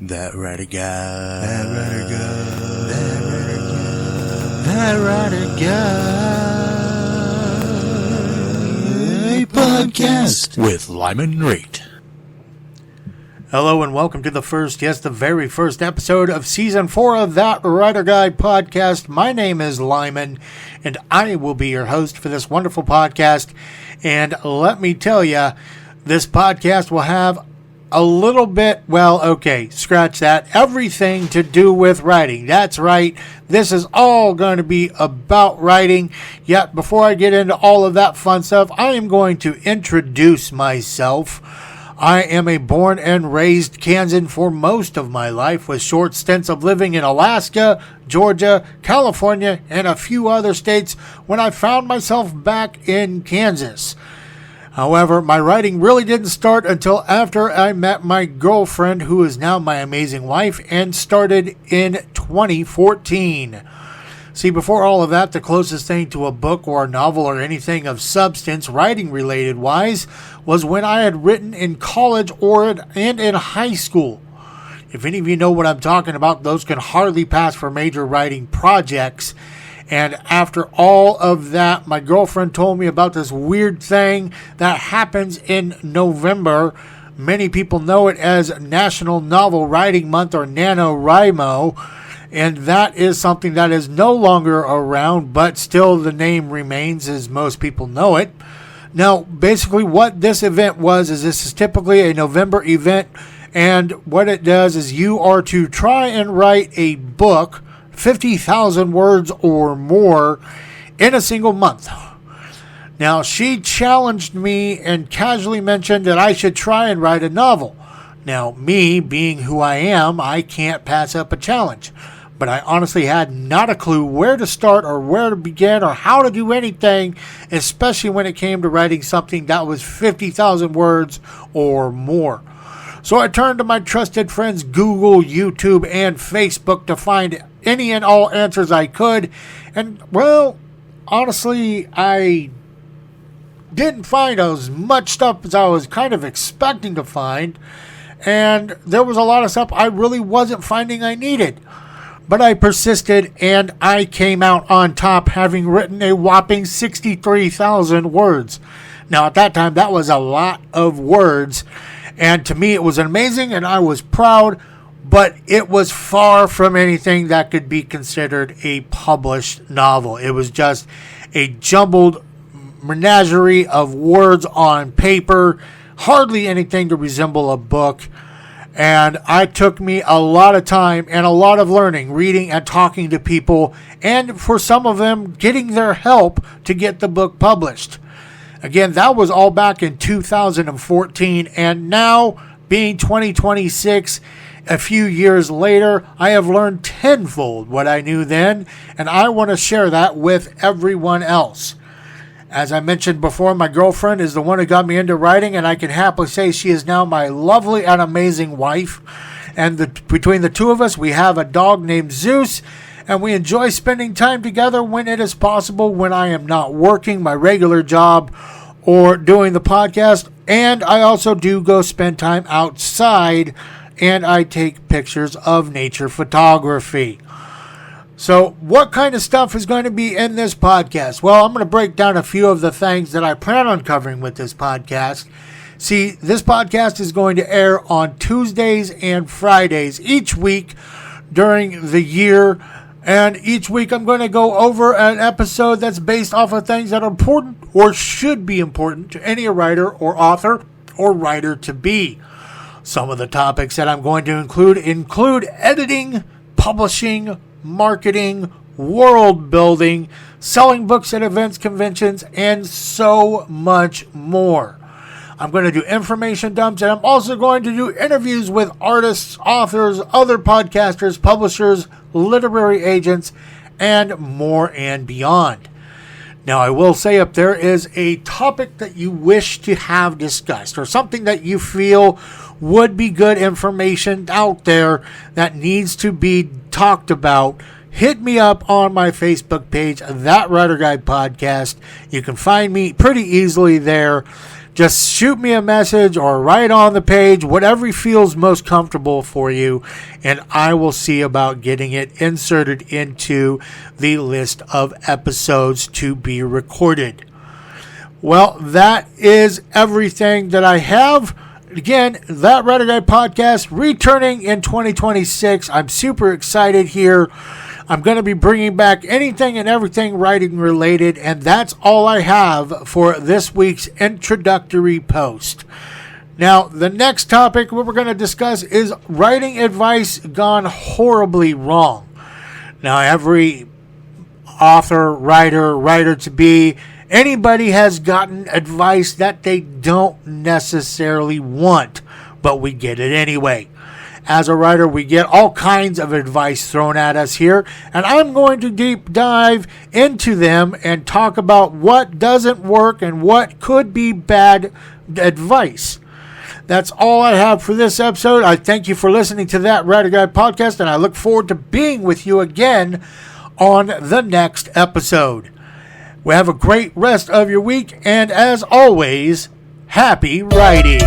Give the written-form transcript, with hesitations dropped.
That Writer Guy. That Writer Guy. That Writer Guy. Podcast with Lyman Rate. Hello and welcome to the very first episode of Season 4 of That Writer Guy podcast. My name is Lyman, and I will be your host for this wonderful podcast. And let me tell you, this podcast will have a little bit, scratch that, everything to do with writing. That's right, this is all going to be about writing. Yet, before I get into all of that fun stuff, I am going to introduce myself. I am a born and raised Kansan for most of my life, with short stints of living in Alaska, Georgia, California, and a few other states when I found myself back in Kansas. However, my writing really didn't start until after I met my girlfriend, who is now my amazing wife, and started in 2014. See, before all of that, the closest thing to a book or a novel or anything of substance, writing-related wise, was when I had written in college and in high school. If any of you know what I'm talking about, those can hardly pass for major writing projects. And after all of that, my girlfriend told me about this weird thing that happens in November. Many people know it as National Novel Writing Month, or NaNoWriMo. And that is something that is no longer around, but still the name remains as most people know it. Now, basically what this event was is this is typically a November event. And what it does is you are to try and write a book, 50,000 words or more, in a single month. Now, she challenged me and casually mentioned that I should try and write a novel. Now, me being who I am, I can't pass up a challenge. But I honestly had not a clue where to start or where to begin or how to do anything, especially when it came to writing something that was 50,000 words or more. So I turned to my trusted friends Google, YouTube, and Facebook to find any and all answers I could. And, well, honestly, I didn't find as much stuff as I was kind of expecting to find. And there was a lot of stuff I really wasn't finding I needed. But I persisted, and I came out on top, having written a whopping 63,000 words. Now, at that time, that was a lot of words. And to me, it was amazing, and I was proud, but it was far from anything that could be considered a published novel. It was just a jumbled menagerie of words on paper, hardly anything to resemble a book. And it took me a lot of time and a lot of learning, reading and talking to people, and for some of them, getting their help to get the book published. Again, that was all back in 2014, and now, being 2026, a few years later, I have learned tenfold what I knew then, and I want to share that with everyone else. As I mentioned before, my girlfriend is the one who got me into writing, and I can happily say she is now my lovely and amazing wife. And between the two of us, we have a dog named Zeus, and we enjoy spending time together when it is possible, when I am not working my regular job or doing the podcast. And I also do go spend time outside, and I take pictures of nature photography. So what kind of stuff is going to be in this podcast? Well, I'm going to break down a few of the things that I plan on covering with this podcast. See, this podcast is going to air on Tuesdays and Fridays each week during the year. And each week I'm going to go over an episode that's based off of things that are important or should be important to any writer or author or writer-to-be. Some of the topics that I'm going to include editing, publishing, marketing, world building, selling books at events, conventions, and so much more. I'm going to do information dumps, and I'm also going to do interviews with artists, authors, other podcasters, publishers, literary agents, and more and beyond. Now, I will say if there is a topic that you wish to have discussed or something that you feel would be good information out there that needs to be talked about, hit me up on my Facebook page, That Writer Guy Podcast. You can find me pretty easily there. just shoot me a message or write on the page, whatever feels most comfortable for you, and I will see about getting it inserted into the list of episodes to be recorded. Well, that is everything that I have. Again, That Writer Guy podcast returning in 2026. I'm super excited here. I'm going to be bringing back anything and everything writing related, and that's all I have for this week's introductory post. Now, the next topic we're going to discuss is writing advice gone horribly wrong. Now, every author, writer-to-be, anybody has gotten advice that they don't necessarily want, but we get it anyway. As a writer, we get all kinds of advice thrown at us here, and I'm going to deep dive into them and talk about what doesn't work and what could be bad advice. That's all I have for this episode. I thank you for listening to That Writer Guy podcast, and I look forward to being with you again on the next episode. Well, have a great rest of your week, and as always, happy writing.